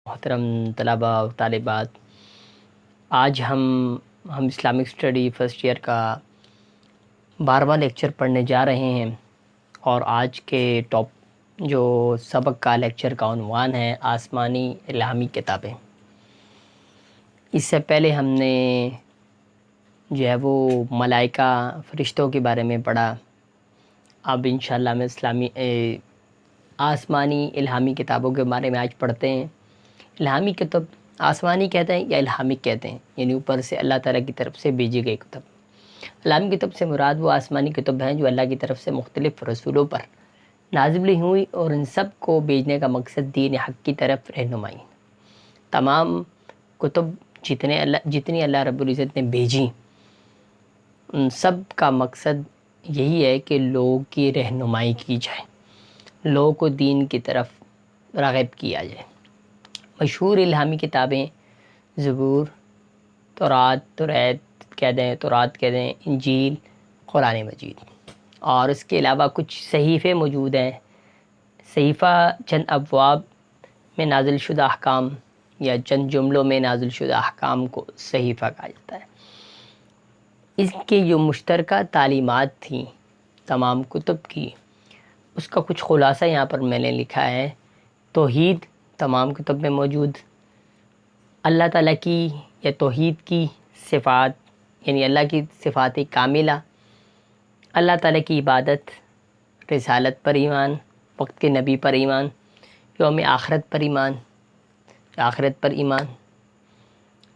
محترم طلبہ و طالبات، آج ہم اسلامک اسٹڈی فرسٹ ایئر کا 12واں لیکچر پڑھنے جا رہے ہیں، اور آج کے جو سبق کا لیکچر کا عنوان ہے آسمانی الہامی کتابیں۔ اس سے پہلے ہم نے وہ ملائکہ فرشتوں کے بارے میں پڑھا۔ اب انشاءاللہ میں آسمانی الہامی کتابوں کے بارے میں آج پڑھتے ہیں۔ الہامی کتب آسمانی کہتے ہیں یا الہامی کہتے ہیں، یعنی اوپر سے اللہ تعالیٰ کی طرف سے بھیجی گئی کتب۔ الہامی کتب سے مراد وہ آسمانی کتب ہیں جو اللہ کی طرف سے مختلف رسولوں پر نازل ہوئی، اور ان سب کو بھیجنے کا مقصد دین حق کی طرف رہنمائی۔ تمام کتب جتنی اللہ رب العزت نے بھیجی، ان سب کا مقصد یہی ہے کہ لوگوں کی رہنمائی کی جائے، لوگوں کو دین کی طرف راغب کیا جائے۔ مشہور الہامی کتابیں زبور، تورات کہہ دیں، انجیل، قرآن مجید، اور اس کے علاوہ کچھ صحیفے موجود ہیں۔ صحیفہ چند ابواب میں نازل شدہ احکام یا چند جملوں میں نازل شدہ احکام کو صحیفہ کہا جاتا ہے۔ اس کی جو مشترکہ تعلیمات تھیں تمام کتب کی، اس کا کچھ خلاصہ یہاں پر میں نے لکھا ہے۔ توحید تمام کتب میں موجود، اللہ تعالیٰ کی یا توحید کی صفات، یعنی اللہ کی صفات کاملہ، اللہ تعالیٰ کی عبادت، رسالت پر ایمان، وقت کے نبی پر ایمان، یوم آخرت پر ایمان،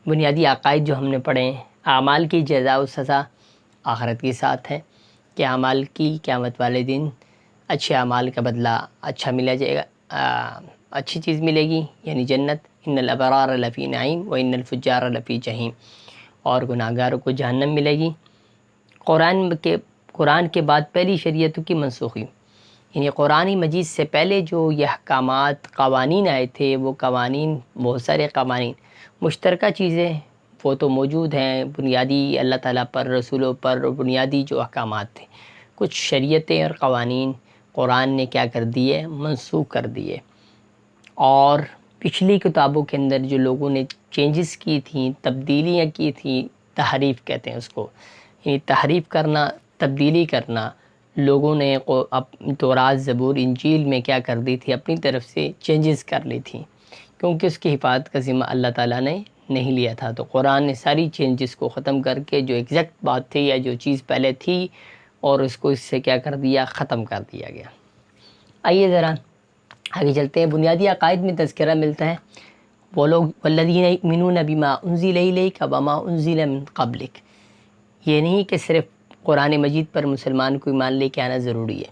بنیادی عقائد جو ہم نے پڑھے ہیں، اعمال کی جزا و سزا آخرت کے ساتھ ہے کہ اعمال کی قیامت والے دن اچھے اعمال کا بدلہ اچھا ملا جائے گا، اچھی چیز ملے گی، یعنی جنت۔ ان الابرار لفی نعیم و ان الفجار لفی جحیم، اور گناہگاروں کو جہنم ملے گی۔ قرآن کے بعد پہلی شریعتوں کی منسوخی، یعنی قرآن مجید سے پہلے جو یہ احکامات قوانین آئے تھے، وہ قوانین، بہت سارے قوانین، مشترکہ چیزیں وہ تو موجود ہیں، بنیادی اللہ تعالیٰ پر، رسولوں پر بنیادی جو احکامات تھے، کچھ شریعتیں اور قوانین قرآن نے کیا کر دیے، منسوخ کر دیے۔ اور پچھلی کتابوں کے اندر جو لوگوں نے چینجز کی تھیں، تبدیلیاں کی تھیں، تحریف کہتے ہیں اس کو، یعنی تحریف کرنا، تبدیلی کرنا، لوگوں نے تورات، زبور، انجیل میں کیا کر دی تھی، اپنی طرف سے چینجز کر لی تھی، کیونکہ اس کی حفاظت کا ذمہ اللہ تعالیٰ نے نہیں لیا تھا۔ تو قرآن نے ساری چینجز کو ختم کر کے جو ایگزیکٹ بات تھی یا جو چیز پہلے تھی، اور اس کو اس سے کیا کر دیا، ختم کر دیا گیا۔ آئیے ذرا آگے چلتے ہیں۔ بنیادی عقائد میں تذکرہ ملتا ہے، وہ لوگ والذین یؤمنون بما انزل الیک وما انزل من قبلک، یہ نہیں کہ صرف قرآن مجید پر مسلمان کو ایمان لے کے آنا ضروری ہے۔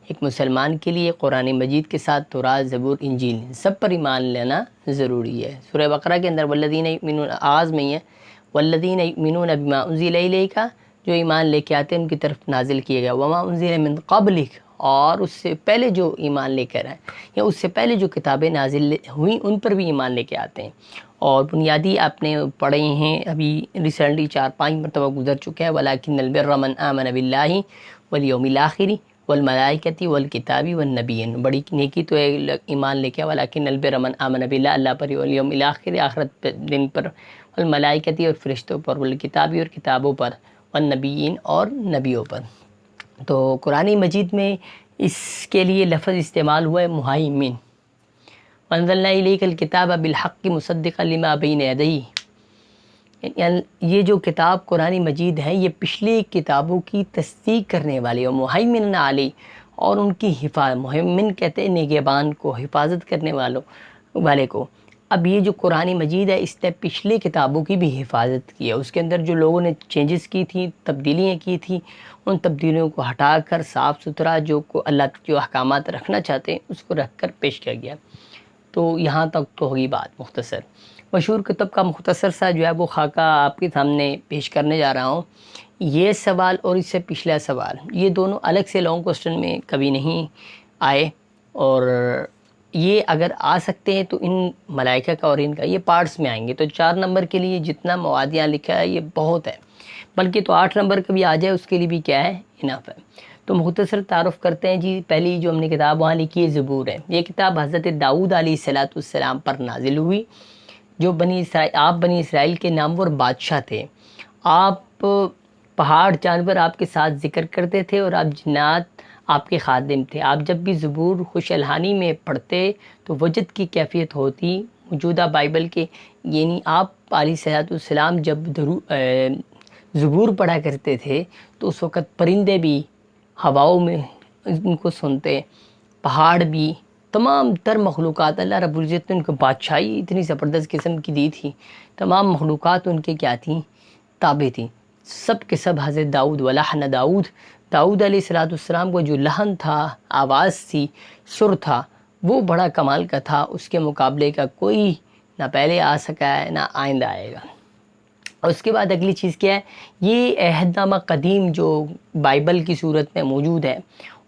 ایک مسلمان کے لیے قرآن مجید کے ساتھ تورات، زبور، انجیل سب پر ایمان لینا ضروری ہے۔ سورہ بقرہ کے اندر والذین یؤمنون، آغاز میں ہی ہے والذین یؤمنون بما انزل الیک، جو ایمان لے کے آتے ہیں ان کی طرف نازل کیا گیا، وما انزل من قبلک، اور اس سے پہلے جو ایمان لے کر آئے یا اس سے پہلے جو کتابیں نازل ہوئیں ان پر بھی ایمان لے کے آتے ہیں۔ اور بنیادی آپ نے پڑھے ہیں، ابھی ریسنٹلی 4-5 مرتبہ گزر چکے ہیں، ولیکن البر من آمن باللہ والیوم الآخر والملائکۃ والکتاب والنبیین، بڑی نیکی تو ایمان لے کے، ولیکن البر من آمن باللہ، اللہ پر، والیوم الآخر، آخرت دن پر، والملائکۃ اور فرشتوں پر، والکتاب اور کتابوں پر، والنبیین اور نبیوں پر۔ تو قرآن مجید میں اس کے لیے لفظ استعمال ہوا ہے مہیمن، وانزلنا الیک الکتاب بالحق مصدقا لما بین یدیہ، یعنی یہ جو کتاب قرآن مجید ہے یہ پچھلی کتابوں کی تصدیق کرنے والی، اور مہیمن علی، اور ان کی مہیمن کہتے ہیں نگہبان کو، حفاظت کرنے والے کو۔ اب یہ جو قرآن مجید ہے اس نے پچھلی کتابوں کی بھی حفاظت کی ہے، اس کے اندر جو لوگوں نے چینجز کی تھیں، تبدیلیاں کی تھیں، ان تبدیلیوں کو ہٹا کر صاف ستھرا جو اللہ جو احکامات رکھنا چاہتے ہیں اس کو رکھ کر پیش کیا گیا۔ تو یہاں تک تو ہوگی بات مختصر۔ مشہور کتب کا مختصر سا جو ہے وہ خاکہ آپ کے سامنے پیش کرنے جا رہا ہوں۔ یہ سوال اور اس سے پچھلا سوال، یہ دونوں الگ سے لانگ کوسچن میں کبھی نہیں آئے، اور یہ اگر آ سکتے ہیں تو ان ملائکہ کا اور ان کا یہ پارٹس میں آئیں گے۔ تو 4 نمبر کے لیے جتنا مواد یہاں لکھا ہے یہ بہت ہے، بلکہ تو 8 نمبر کا بھی آ جائے اس کے لیے بھی کیا ہے، انف ہے۔ تو مختصر تعارف کرتے ہیں جی. پہلی جو ہم نے کتاب وہاں لکھی ہے زبور ہے. یہ کتاب حضرت داؤد علیہ السلام پر نازل ہوئی، جو آپ بنی اسرائیل کے نامور بادشاہ تھے. آپ پہاڑ جانور آپ کے ساتھ ذکر کرتے تھے اور آپ جنات آپ کے خادم تھے. آپ جب بھی زبور خوش الحانی میں پڑھتے تو وجد کی کیفیت ہوتی. موجودہ بائبل کے یعنی آپ علیہ السلام جب زبور پڑھا کرتے تھے تو اس وقت پرندے بھی ہواؤں میں ان کو سنتے، پہاڑ بھی، تمام تر مخلوقات. اللہ رب العزت نے ان کو بادشاہی اتنی زبردست قسم کی دی تھی، تمام مخلوقات ان کے کیا تھیں؟ تابع تھیں. سب کے سب حضرت داؤد ولحن داؤد علیہ السلام کو جو لحن تھا، آواز تھی، سر تھا، وہ بڑا کمال کا تھا. اس کے مقابلے کا کوئی نہ پہلے آ سکا ہے نہ آئندہ آئے گا. اور اس کے بعد اگلی چیز کیا ہے؟ یہ عہد نامہ قدیم جو بائبل کی صورت میں موجود ہے،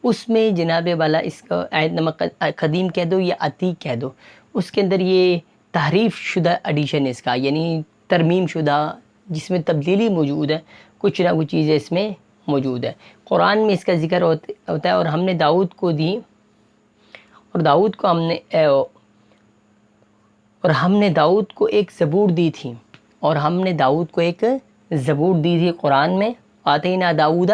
اس میں جناب والا اس کا عہد نامہ قدیم کہہ دو یا عتیق کہہ دو، اس کے اندر یہ تحریف شدہ ایڈیشن اس کا، یعنی ترمیم شدہ، جس میں تبدیلی موجود ہے، کچھ نہ کچھ چیزیں اس میں موجود ہے. قرآن میں اس کا ذکر ہوتا ہے. اور ہم نے داؤد کو دی، اور ہم نے داؤد کو ایک زبور دی تھی، قرآن میں آتینا داؤد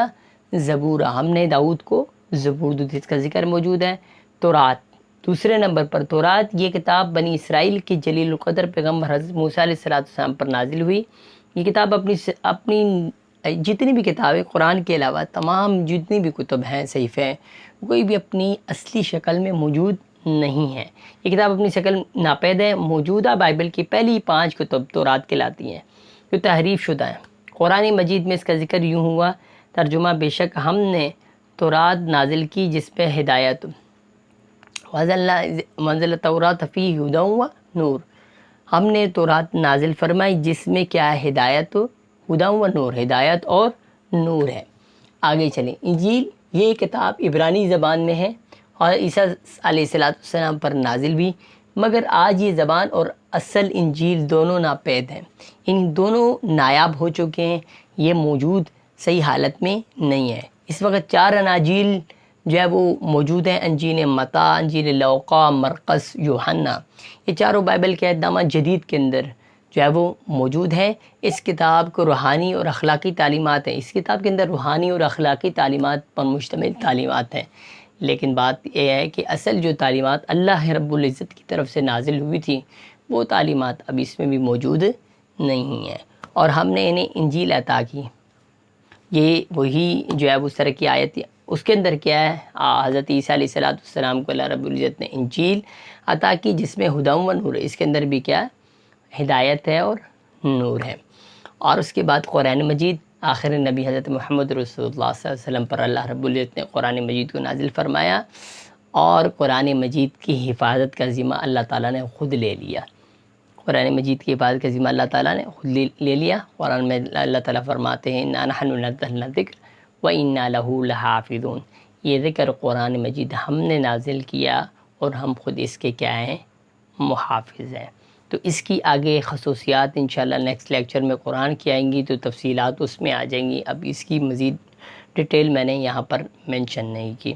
زبورا، ہم نے داؤد کو زبور دی تھی. اس کا ذکر موجود ہے. تورات دوسرے نمبر پر. تورات یہ کتاب بنی اسرائیل کے جلیل القدر پیغمبر حضرت موسیٰ علیہ السلام پر نازل ہوئی. یہ کتاب اپنی جتنی بھی کتابیں قرآن کے علاوہ تمام جتنی بھی کتب ہیں، صحیفے ہیں، کوئی بھی اپنی اصلی شکل میں موجود نہیں ہے. یہ کتاب اپنی شکل ناپید ہے. موجودہ بائبل کی پہلی 5 کتب تورات کہلاتی ہیں جو تحریف شدہ ہیں. قرآن مجید میں اس کا ذکر یوں ہوا، ترجمہ: بے شک ہم نے تورات نازل کی جس پہ ہدایت، وَأَنزَلْنَا التَّوْرَاةَ فِيهَا هُدًى وَنُورٌ، ہم نے تورات نازل فرمائی جس میں کیا ہے؟ ہدایت، ہدیٰ و نور، ہدایت اور نور ہے. آگے چلیں. انجیل یہ کتاب عبرانی زبان میں ہے اور عیسیٰ علیہ السلام پر نازل بھی، مگر آج یہ زبان اور اصل انجیل دونوں ناپید ہیں. ان دونوں نایاب ہو چکے ہیں، یہ موجود صحیح حالت میں نہیں ہے. اس وقت 4 اناجیل جو ہے وہ موجود ہیں: انجیل متی، انجیل لوقا، مرقس، یوحنا. یہ چاروں بائبل کے عہد نامہ جدید کے اندر جو ہے وہ موجود ہے. اس کتاب کو روحانی اور اخلاقی تعلیمات ہیں. اس کتاب کے اندر روحانی اور اخلاقی تعلیمات پر مشتمل تعلیمات ہیں. لیکن بات یہ ہے کہ اصل جو تعلیمات اللہ رب العزت کی طرف سے نازل ہوئی تھی، وہ تعلیمات اب اس میں بھی موجود نہیں ہیں، اور ہم نے انہیں انجیل عطا کی. یہ وہی جو ہے اس طرح کی آیت، اس کے اندر کیا ہے؟ حضرت عیسیٰ علیہ السلام کو اللہ رب العزت نے انجیل عطا کی جس میں ہدیٰ و نور ہے. اس کے اندر بھی کیا ہے؟ ہدایت ہے اور نور ہے. اور اس کے بعد قرآن مجید، آخر نبی حضرت محمد رسول اللہ صلی اللہ علیہ وسلم پر اللہ رب العزت نے قرآن مجید کو نازل فرمایا، اور قرآن مجید کی حفاظت کا ذمہ اللہ تعالیٰ نے خود لے لیا. قرآن مجید کی حفاظت کا ذمہ اللہ تعالیٰ نے خود لے لیا. قرآن میں اللہ تعالیٰ فرماتے ہیں: اِنَّا نَحْنُ نَزَّلْنَا الذِّکْرَ وَإِنَّا لَهُ لَحَافِظُونَ. یہ ذکر قرآن مجید ہم نے نازل کیا اور ہم خود اس کے کیا ہیں؟ محافظ ہیں. تو اس کی آگے خصوصیات انشاءاللہ نیکسٹ لیکچر میں قرآن کی آئیں گی، تو تفصیلات اس میں آ جائیں گی. اب اس کی مزید ڈیٹیل میں نے یہاں پر مینشن نہیں کی.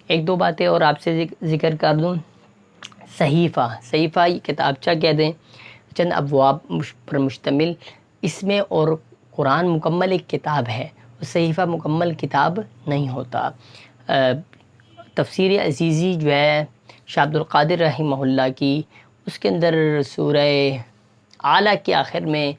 1-2 باتیں اور آپ سے ذکر کر دوں. صحیفہ یہ کتابچہ کہہ دیں، چند ابواب پر مشتمل اس میں، اور قرآن مکمل ایک کتاب ہے. صحیفہ مکمل کتاب نہیں ہوتا. تفسیر عزیزی جو ہے شاہ عبد القادر رحمہ اللہ کی، اس کے اندر سورہ اعلیٰ کے آخر میں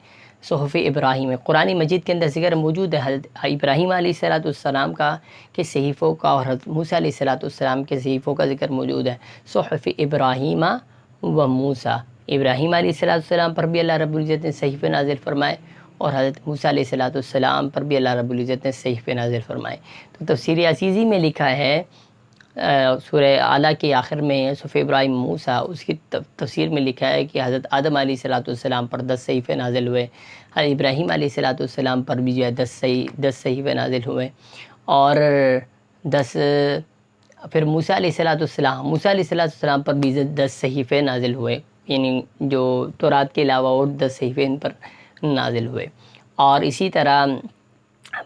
صحف ابراہیم ہے. قرآن مجید کے اندر ذکر موجود ہے حضرت ابراہیم علیہ السلام کا کے صحیفوں کا، اور حضرت موسیٰ علیہ السلام کے صحیفوں کا ذکر موجود ہے. صحف ابراہیم و موسیٰ، ابراہیم علیہ السلام پر بھی اللہ رب العزت نے صحیفے نازل فرمائے، اور حضرت موسیٰ علیہ السلام پر بھی اللہ رب العزت نے صحیفے نازل فرمائے. تو تفسیر عزیزی میں لکھا ہے سورہ اعلیٰ کے آخر میں صحف ابراہیم موسیٰ، اس کی تفسیر میں لکھا ہے کہ حضرت آدم علیہ السلام پر 10 صحیفے نازل ہوئے، حضرت ابراہیم علیہ السلام پر بھی جو ہے 10 صحیفے نازل ہوئے، اور 10 پھر موسیٰ علیہ السلام پر بھی 10 صحیفے نازل ہوئے، یعنی جو تورات کے علاوہ اور 10 صحیفے ان پر نازل ہوئے. اور اسی طرح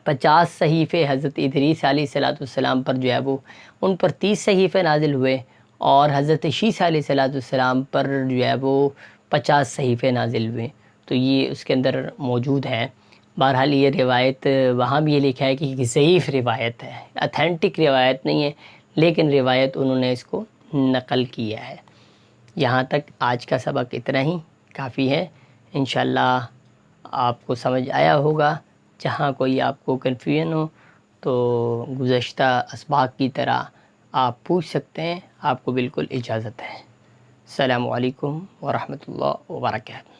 50 صحیفے حضرت ادریس علیہ السلام پر جو ہے وہ ان پر 30 صحیفے نازل ہوئے، اور حضرت شیس علیہ السلام پر جو ہے وہ 50 صحیفے نازل ہوئے، تو یہ اس کے اندر موجود ہیں۔ بہرحال یہ روایت وہاں بھی یہ لکھا ہے کہ یہ ضعیف روایت ہے، اتھینٹک روایت نہیں ہے، لیکن روایت انہوں نے اس کو نقل کیا ہے۔ یہاں تک آج کا سبق اتنا ہی کافی ہے، انشاءاللہ آپ کو سمجھ آیا ہوگا۔ جہاں کوئی آپ کو کنفیوژن ہو تو گزشتہ اسباق کی طرح آپ پوچھ سکتے ہیں، آپ کو بالکل اجازت ہے۔ السلام علیکم ورحمۃ اللہ وبرکاتہ۔